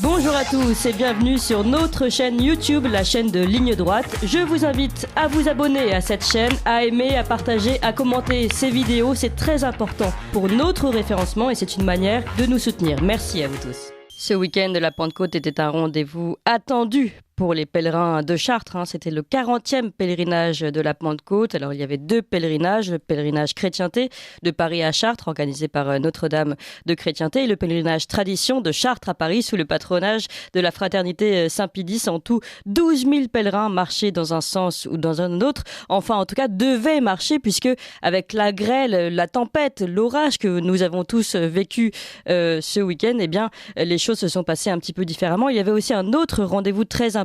Bonjour à tous et bienvenue sur notre chaîne YouTube, la chaîne de Ligne Droite. Je vous invite à vous abonner à cette chaîne, à aimer, à partager, à commenter ces vidéos. C'est très important pour notre référencement et c'est une manière de nous soutenir. Merci à vous tous. Ce week-end de la Pentecôte était un rendez-vous attendu pour les pèlerins de Chartres. C'était le 40e pèlerinage de la Pentecôte. Alors il y avait deux pèlerinages, le pèlerinage chrétienté de Paris à Chartres, organisé par Notre-Dame de Chrétienté, et le pèlerinage tradition de Chartres à Paris, sous le patronage de la fraternité Saint-Pédis. En tout, 12 000 pèlerins marchaient dans un sens ou dans un autre. Enfin, en tout cas, devaient marcher, puisque avec la grêle, la tempête, l'orage que nous avons tous vécu ce week-end, eh bien, les choses se sont passées un petit peu différemment. Il y avait aussi un autre rendez-vous très important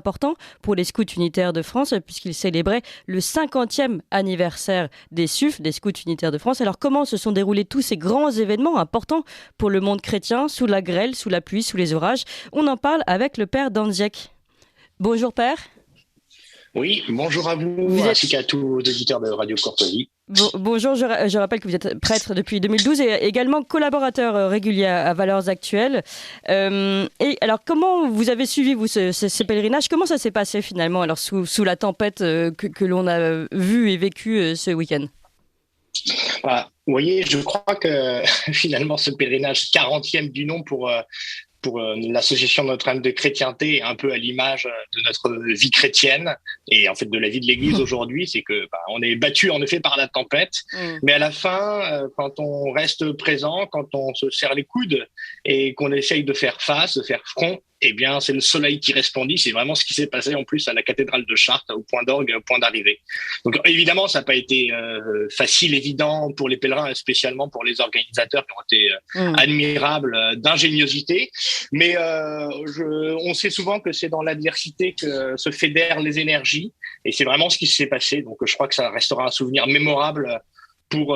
pour les scouts unitaires de France, puisqu'ils célébraient le 50e anniversaire des SUF, des scouts unitaires de France. Alors comment se sont déroulés tous ces grands événements importants pour le monde chrétien, sous la grêle, sous la pluie, sous les orages? On en parle avec le père Danziek. Bonjour père. Oui, bonjour à vous ainsi qu'à tous les auditeurs de Radio Courtoisie. Bonjour, je rappelle que vous êtes prêtre depuis 2012 et également collaborateur régulier à Valeurs Actuelles. Et alors, comment vous avez suivi, vous, ces pèlerinages? Comment ça s'est passé finalement, alors, sous la tempête que l'on a vue et vécue ce week-end? Voilà. Vous voyez, je crois que finalement, ce pèlerinage 40e du nom pour l'association Notre-Dame de Chrétienté, un peu à l'image de notre vie chrétienne et en fait de la vie de l'Église aujourd'hui, c'est que on est battu en effet par la tempête, mais à la fin, quand on reste présent, quand on se serre les coudes et qu'on essaye de faire face, de faire front, eh bien, c'est le soleil qui répondit. C'est vraiment ce qui s'est passé en plus à la cathédrale de Chartres, au point d'orgue, au point d'arrivée. Donc, évidemment, ça n'a pas été facile, évident pour les pèlerins, spécialement pour les organisateurs qui ont été admirables d'ingéniosité. Mais on sait souvent que c'est dans l'adversité que se fédèrent les énergies. Et c'est vraiment ce qui s'est passé. Donc, je crois que ça restera un souvenir mémorable pour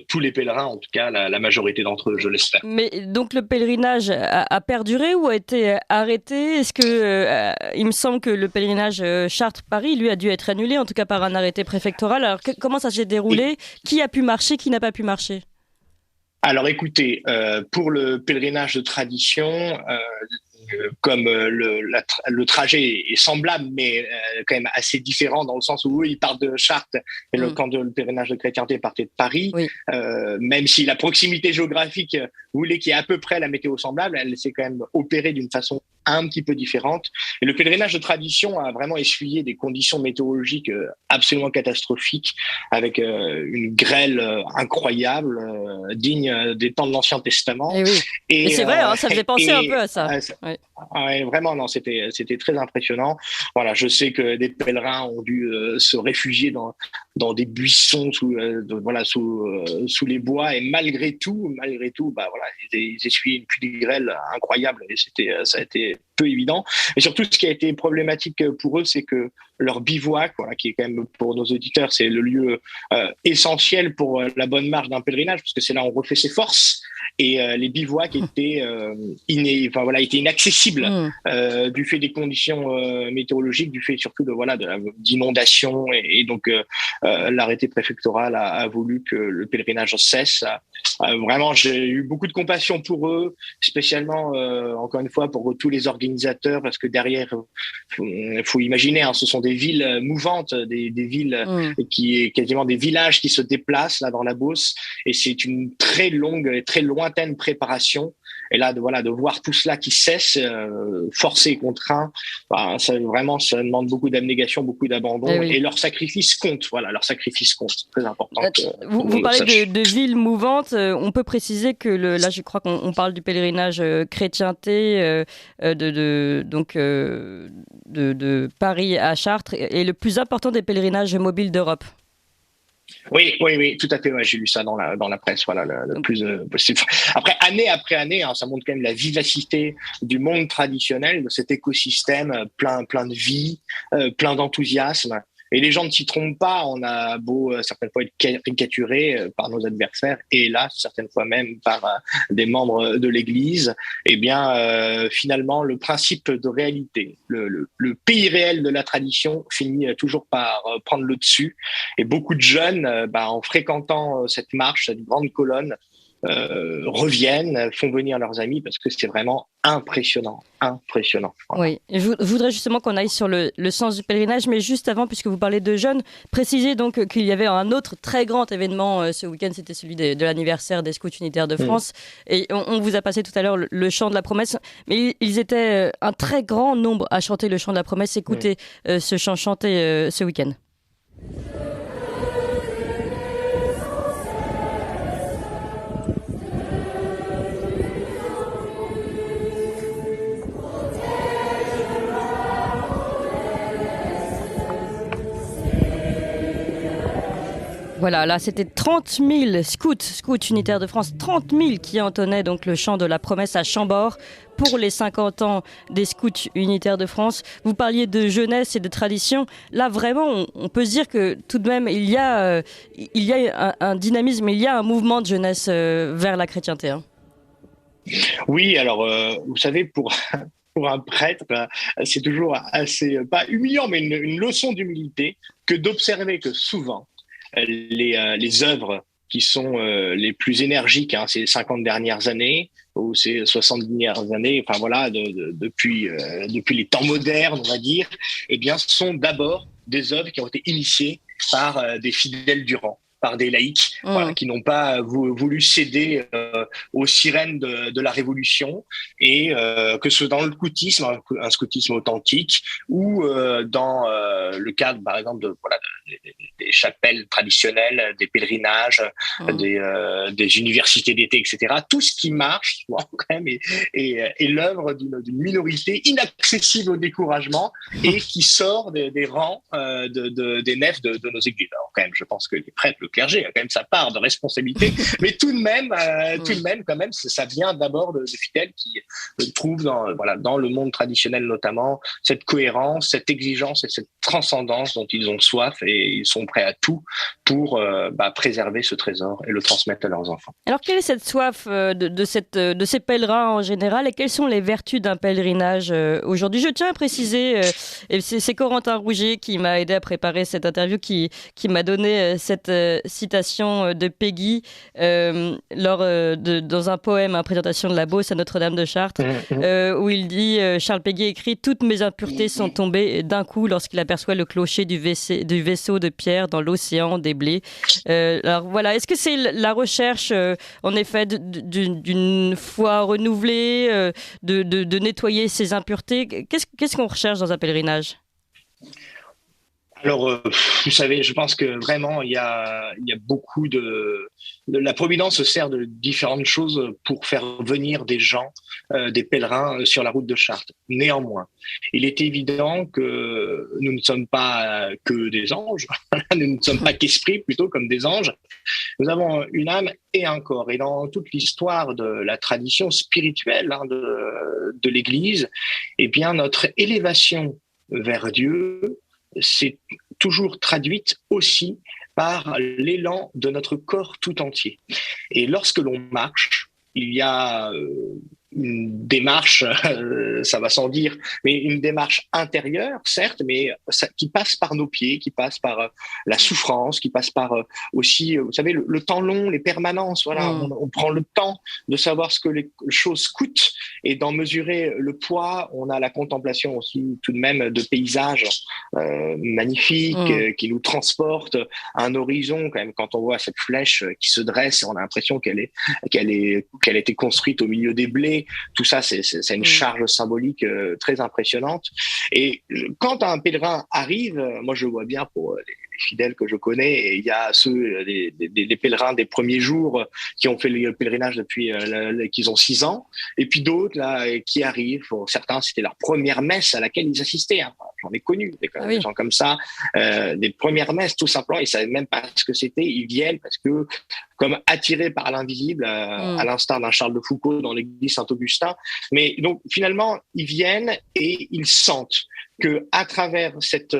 tous les pèlerins, en tout cas la majorité d'entre eux, je l'espère. Mais donc le pèlerinage a perduré ou a été arrêté? Est-ce que il me semble que le pèlerinage Chartres-Paris, lui, a dû être annulé, en tout cas par un arrêté préfectoral. Alors comment ça s'est déroulé? Qui a pu marcher, qui n'a pas pu marcher? Alors écoutez, pour le pèlerinage de tradition, comme le trajet est semblable, mais quand même assez différent dans le sens où eux, ils partent de Chartres et quand le pèlerinage de chrétienté partait de Paris, oui. Même si la proximité géographique voulait qu'il y ait à peu près la météo semblable, elle s'est quand même opérée d'une façon un petit peu différente. Et le pèlerinage de tradition a vraiment essuyé des conditions météorologiques absolument catastrophiques, avec une grêle incroyable, digne des temps de l'Ancien Testament. Et, oui. Et c'est vrai, ça faisait penser un peu à ça. Ouais. Ouais, vraiment, non, c'était très impressionnant. Voilà, je sais que des pèlerins ont dû se réfugier dans des buissons sous les bois, et malgré tout, voilà, ils essuyaient une pluie de grêle incroyable, et ça a été peu évident. Et surtout, ce qui a été problématique pour eux, c'est que leur bivouac, voilà, qui est quand même pour nos auditeurs, c'est le lieu essentiel pour la bonne marche d'un pèlerinage, parce que c'est là où on refait ses forces. Et les bivouacs étaient inaccessibles du fait des conditions météorologiques, du fait surtout d'inondations, et donc l'arrêté préfectoral a voulu que le pèlerinage cesse. Vraiment, j'ai eu beaucoup de compassion pour eux, spécialement encore une fois pour tous les organisateurs, parce que derrière, faut imaginer, ce sont des villes mouvantes, des villes quasiment des villages qui se déplacent là dans la Beauce, et c'est une très longue et très lointaine préparation. Et là, de voir tout cela qui cesse, forcé et contraint, ça demande beaucoup d'abnégation, beaucoup d'abandon, et leur sacrifice compte. Voilà, leur sacrifice compte, c'est très important. Vous parlez de villes mouvantes. On peut préciser que là, je crois qu'on parle du pèlerinage chrétienté de Paris à Chartres, et le plus important des pèlerinages mobiles d'Europe. Oui, tout à fait. Ouais, j'ai lu ça dans la presse. Voilà, le plus possible. Après, année après année, ça montre quand même la vivacité du monde traditionnel, de cet écosystème plein de vie, plein d'enthousiasme. Et les gens ne s'y trompent pas. On a beau certaines fois être caricaturés par nos adversaires, et hélas, certaines fois même par des membres de l'Église. Eh bien, finalement, le principe de réalité, le pays réel de la tradition finit toujours par prendre le dessus. Et beaucoup de jeunes, en fréquentant cette marche, cette grande colonne, reviennent, font venir leurs amis, parce que c'est vraiment impressionnant. Voilà. Oui, et je voudrais justement qu'on aille sur le sens du pèlerinage, mais juste avant, puisque vous parlez de jeunes, précisez donc qu'il y avait un autre très grand événement ce week-end, c'était celui de l'anniversaire des Scouts unitaires de France, et on vous a passé tout à l'heure le chant de la promesse, mais ils étaient un très grand nombre à chanter le chant de la promesse. Écoutez ce chant chanté ce week-end. Voilà, là c'était 30 000 scouts unitaires de France, 30 000 qui entonnaient donc le chant de la promesse à Chambord pour les 50 ans des scouts unitaires de France. Vous parliez de jeunesse et de tradition. Là vraiment, on peut se dire que tout de même il y a un dynamisme, il y a un mouvement de jeunesse vers la chrétienté. Hein. Oui, alors vous savez, pour un prêtre, c'est toujours assez, pas humiliant, mais une leçon d'humilité que d'observer que souvent, les œuvres qui sont les plus énergiques ces 50 dernières années ou ces 70 dernières années, enfin voilà, depuis les temps modernes, on va dire, eh bien, sont d'abord des œuvres qui ont été initiées par des fidèles du rang, par des laïcs, voilà, qui n'ont pas voulu céder aux sirènes de la Révolution, et que ce soit dans le scoutisme, un scoutisme authentique, ou dans le cadre, par exemple, des chapelles traditionnelles, des pèlerinages, des universités d'été, etc. Tout ce qui marche, souvent, quand même, est l'œuvre d'une minorité inaccessible au découragement et qui sort des rangs des nefs de nos églises. Alors, quand même, je pense que les prêtres, le clergé, a quand même sa part de responsabilité, mais tout de même, quand même, ça vient d'abord de fidèles qui trouvent dans le monde traditionnel notamment cette cohérence, cette exigence et cette transcendance dont ils ont soif, et ils sont prêts à tout pour préserver ce trésor et le transmettre à leurs enfants. Alors, quelle est cette soif de ces pèlerins en général, et quelles sont les vertus d'un pèlerinage aujourd'hui? Je tiens à préciser, et c'est Corentin Rouget qui m'a aidé à préparer cette interview, qui m'a donné cette citation de Péguy dans un poème, présentation de la Beauce à Notre-Dame de Chartres, où il dit, Charles Péguy écrit: « Toutes mes impuretés sont tombées d'un coup lorsqu'il aperçoit le clocher du vaisseau de pierre dans l'océan des blés. » Alors voilà, est-ce que c'est la recherche, en effet, d'une foi renouvelée, de nettoyer ses impuretés? Qu'est-ce qu'on recherche dans un pèlerinage? Alors, vous savez, je pense que vraiment, il y a beaucoup la Providence se sert de différentes choses pour faire venir des gens, des pèlerins sur la route de Chartres. Néanmoins, il est évident que nous ne sommes pas que des anges, nous ne sommes pas qu'esprits, plutôt comme des anges. Nous avons une âme et un corps. Et dans toute l'histoire de la tradition spirituelle de l'Église, eh bien, notre élévation vers Dieu, c'est toujours traduite aussi par l'élan de notre corps tout entier. Et lorsque l'on marche, il y a une démarche, ça va sans dire, mais une démarche intérieure, certes, mais qui passe par nos pieds, qui passe par la souffrance, qui passe par aussi, vous savez, le temps long, les permanences. Voilà, on prend le temps de savoir ce que les choses coûtent et d'en mesurer le poids. On a la contemplation aussi, tout de même, de paysages magnifiques qui nous transportent à un horizon. Quand même, quand on voit cette flèche qui se dresse, on a l'impression qu'elle a été construite au milieu des blés. Tout ça, c'est une charge symbolique très impressionnante. Et quand un pèlerin arrive, moi je le vois bien pour les fidèles que je connais, et il y a ceux, des pèlerins des premiers jours qui ont fait le pèlerinage depuis qu'ils ont 6 ans, et puis d'autres là qui arrivent. Pour certains, c'était leur première messe à laquelle ils assistaient. J'en ai connu des gens comme ça, des premières messes tout simplement, ils savaient même pas ce que c'était. Ils viennent parce que, comme attirés par l'invisible, à l'instar d'un Charles de Foucault dans l'église Saint-Augustin. Mais donc finalement, ils viennent et ils sentent que à travers cette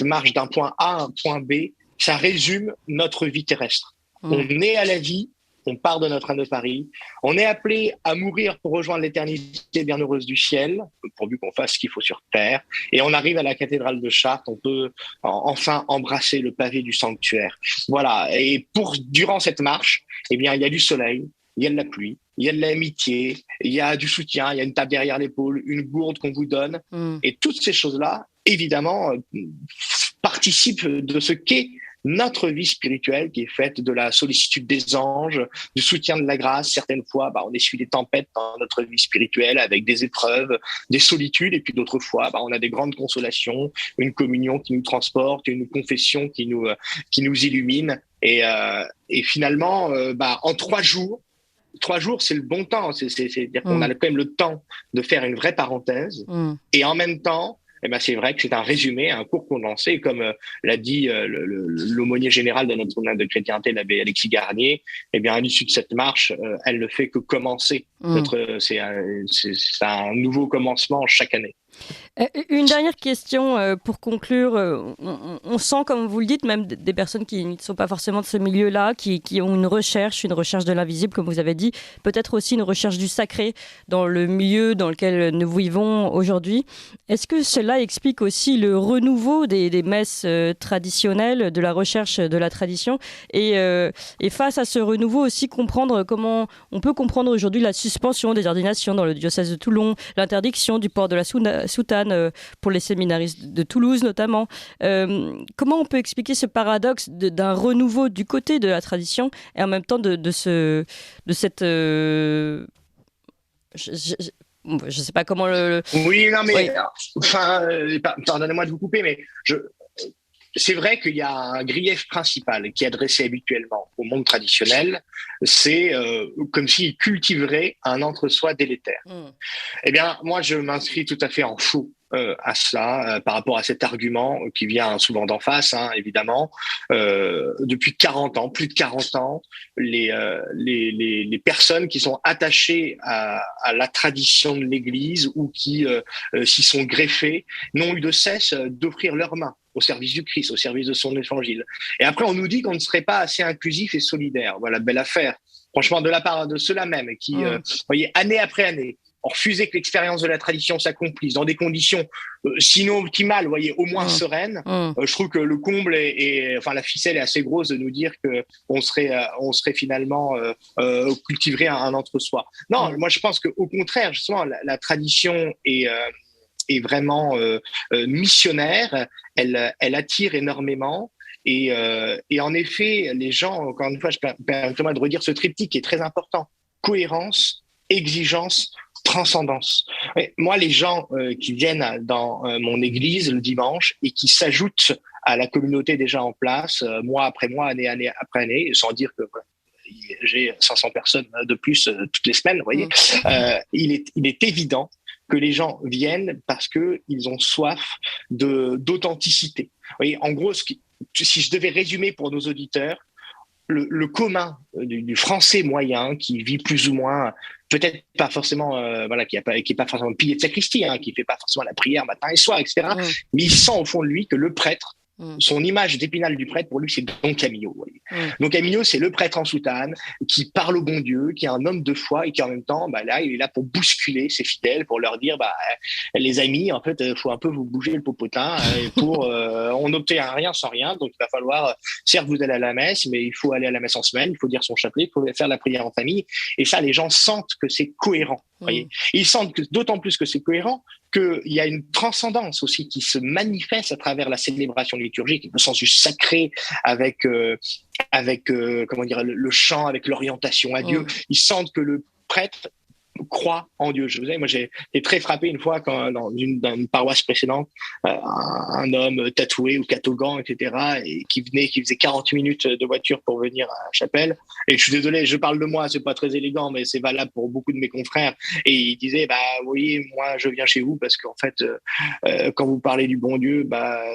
marche d'un point A à un point B, ça résume notre vie terrestre. On est à la vie, on part de Notre-Dame de Paris, on est appelé à mourir pour rejoindre l'éternité bienheureuse du ciel, pourvu qu'on fasse ce qu'il faut sur terre, et on arrive à la cathédrale de Chartres, on peut enfin embrasser le pavé du sanctuaire. Voilà, et durant cette marche, eh bien, il y a du soleil, il y a de la pluie, il y a de l'amitié, il y a du soutien, il y a une tape derrière l'épaule, une gourde qu'on vous donne, et toutes ces choses-là, évidemment, participent de ce qu'est notre vie spirituelle, qui est faite de la sollicitude des anges, du soutien de la grâce. Certaines fois, on essuie des tempêtes dans notre vie spirituelle avec des épreuves, des solitudes, et puis d'autres fois, on a des grandes consolations, une communion qui nous transporte, une confession qui nous illumine. Et finalement, en 3 jours, 3 jours, c'est le bon temps. C'est-à-dire qu'on a quand même le temps de faire une vraie parenthèse. Et en même temps, c'est vrai que c'est un résumé, un court condensé, comme l'a dit l'aumônier général de Notre-Dame de Chrétienté, l'abbé Alexis Garnier. À l'issue de cette marche, elle ne fait que commencer. C'est un nouveau commencement chaque année. Une dernière question pour conclure. On sent, comme vous le dites, même des personnes qui ne sont pas forcément de ce milieu-là, qui ont une recherche de l'invisible, comme vous avez dit, peut-être aussi une recherche du sacré dans le milieu dans lequel nous vivons aujourd'hui. Est-ce que cela explique aussi le renouveau des messes traditionnelles, de la recherche de la tradition, et face à ce renouveau aussi comprendre comment on peut comprendre aujourd'hui la suspension des ordinations dans le diocèse de Toulon, l'interdiction du port de la soutane pour les séminaristes de Toulouse notamment. Comment on peut expliquer ce paradoxe d'un renouveau du côté de la tradition et en même temps de cette... je ne sais pas comment le... Oui, non, mais... Oui. Pardonnez-moi de vous couper, mais c'est vrai qu'il y a un grief principal qui est adressé habituellement au monde traditionnel, c'est comme s'il cultiverait un entre-soi délétère. Moi, je m'inscris tout à fait en faux à cela, par rapport à cet argument qui vient souvent d'en face, évidemment. Depuis 40 ans, plus de 40 ans, les personnes qui sont attachées à la tradition de l'Église ou qui s'y sont greffées n'ont eu de cesse d'offrir leurs mains au service du Christ, au service de son évangile. Et après, on nous dit qu'on ne serait pas assez inclusif et solidaire. Voilà, belle affaire. Franchement, de la part de ceux-là même qui, voyez, année après année, ont refusé que l'expérience de la tradition s'accomplisse dans des conditions sinon optimales, voyez, au moins sereines. Je trouve que le comble la ficelle est assez grosse de nous dire que on serait finalement cultiverait un entre-soi. Non, moi je pense qu'au contraire, justement, la tradition est vraiment missionnaire. Elle attire énormément. Et en effet, les gens, encore une fois, je permets de redire ce triptyque qui est très important: cohérence, exigence, transcendance. Et moi, les gens qui viennent dans mon église le dimanche et qui s'ajoutent à la communauté déjà en place, mois après mois, année après année, sans dire que j'ai 500 personnes de plus toutes les semaines, vous voyez, il est évident que les gens viennent parce qu'ils ont soif d'authenticité. Vous voyez, en gros, si je devais résumer pour nos auditeurs, le commun du français moyen qui vit plus ou moins, peut-être pas forcément, qui est pas forcément pilier de sacristie, qui fait pas forcément la prière matin et soir, etc. Mais il sent au fond de lui que le prêtre, son image d'épinal du prêtre, pour lui, c'est Don Camillo. Vous voyez. Don Camillo, c'est le prêtre en soutane qui parle au bon Dieu, qui est un homme de foi et qui en même temps, là, il est là pour bousculer ses fidèles, pour leur dire, les amis, en fait, faut un peu vous bouger le popotin on n'obtient rien sans rien, donc il va falloir, certes, vous allez à la messe, mais il faut aller à la messe en semaine, il faut dire son chapelet, il faut faire la prière en famille. Et ça, les gens sentent que c'est cohérent. Voyez. Ils sentent d'autant plus que c'est cohérent qu'il y a une transcendance aussi qui se manifeste à travers la célébration liturgique, le sens du sacré avec le chant, avec l'orientation à Dieu. Ils sentent que le prêtre croit en Dieu. Je vous sais, moi j'ai été très frappé une fois quand dans une paroisse précédente, un homme tatoué ou catogan, etc., et qui faisait 40 minutes de voiture pour venir à la chapelle. Et je suis désolé, je parle de moi, c'est pas très élégant, mais c'est valable pour beaucoup de mes confrères. Et il disait, oui, moi je viens chez vous parce qu'en fait, quand vous parlez du bon Dieu,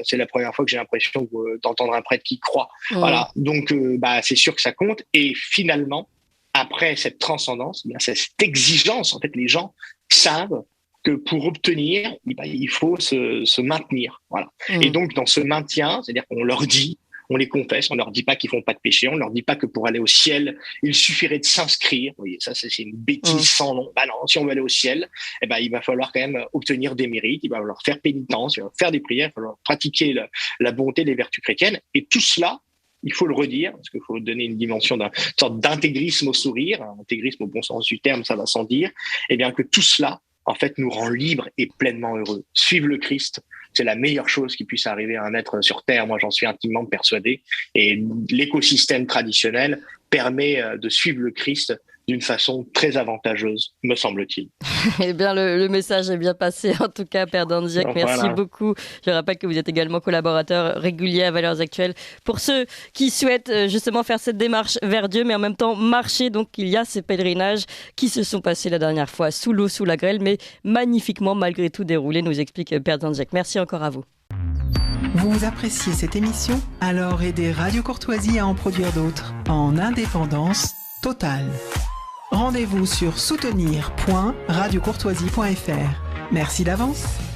c'est la première fois que j'ai l'impression d'entendre un prêtre qui croit. Voilà. Donc, c'est sûr que ça compte. Et finalement, après cette transcendance, cette exigence, en fait, les gens savent que pour obtenir, il faut se maintenir. Voilà. Et donc, dans ce maintien, c'est-à-dire qu'on leur dit, on les confesse, on leur dit pas qu'ils font pas de péché, on leur dit pas que pour aller au ciel, il suffirait de s'inscrire. Vous voyez, ça, c'est une bêtise sans nom. Bah non, si on veut aller au ciel, il va falloir quand même obtenir des mérites, il va falloir faire pénitence, il va falloir faire des prières, il va falloir pratiquer la bonté, les vertus chrétiennes. Et tout cela, il faut le redire, parce qu'il faut donner une dimension d'une sorte d'intégrisme au sourire, intégrisme au bon sens du terme, ça va sans dire, et bien que tout cela, en fait, nous rend libres et pleinement heureux. Suivre le Christ, c'est la meilleure chose qui puisse arriver à un être sur Terre. Moi, j'en suis intimement persuadé. Et l'écosystème traditionnel permet de suivre le Christ d'une façon très avantageuse, me semble-t-il. Eh bien, le message est bien passé, en tout cas, Père Danziak. Merci beaucoup. Je rappelle que vous êtes également collaborateur régulier à Valeurs Actuelles. Pour ceux qui souhaitent justement faire cette démarche vers Dieu, mais en même temps marcher, donc il y a ces pèlerinages qui se sont passés la dernière fois sous l'eau, sous la grêle, mais magnifiquement malgré tout déroulés, nous explique Père Danziak. Merci encore à vous. Vous appréciez cette émission? Alors aidez Radio Courtoisie à en produire d'autres, en indépendance totale. Rendez-vous sur soutenir.radiocourtoisie.fr. Merci d'avance.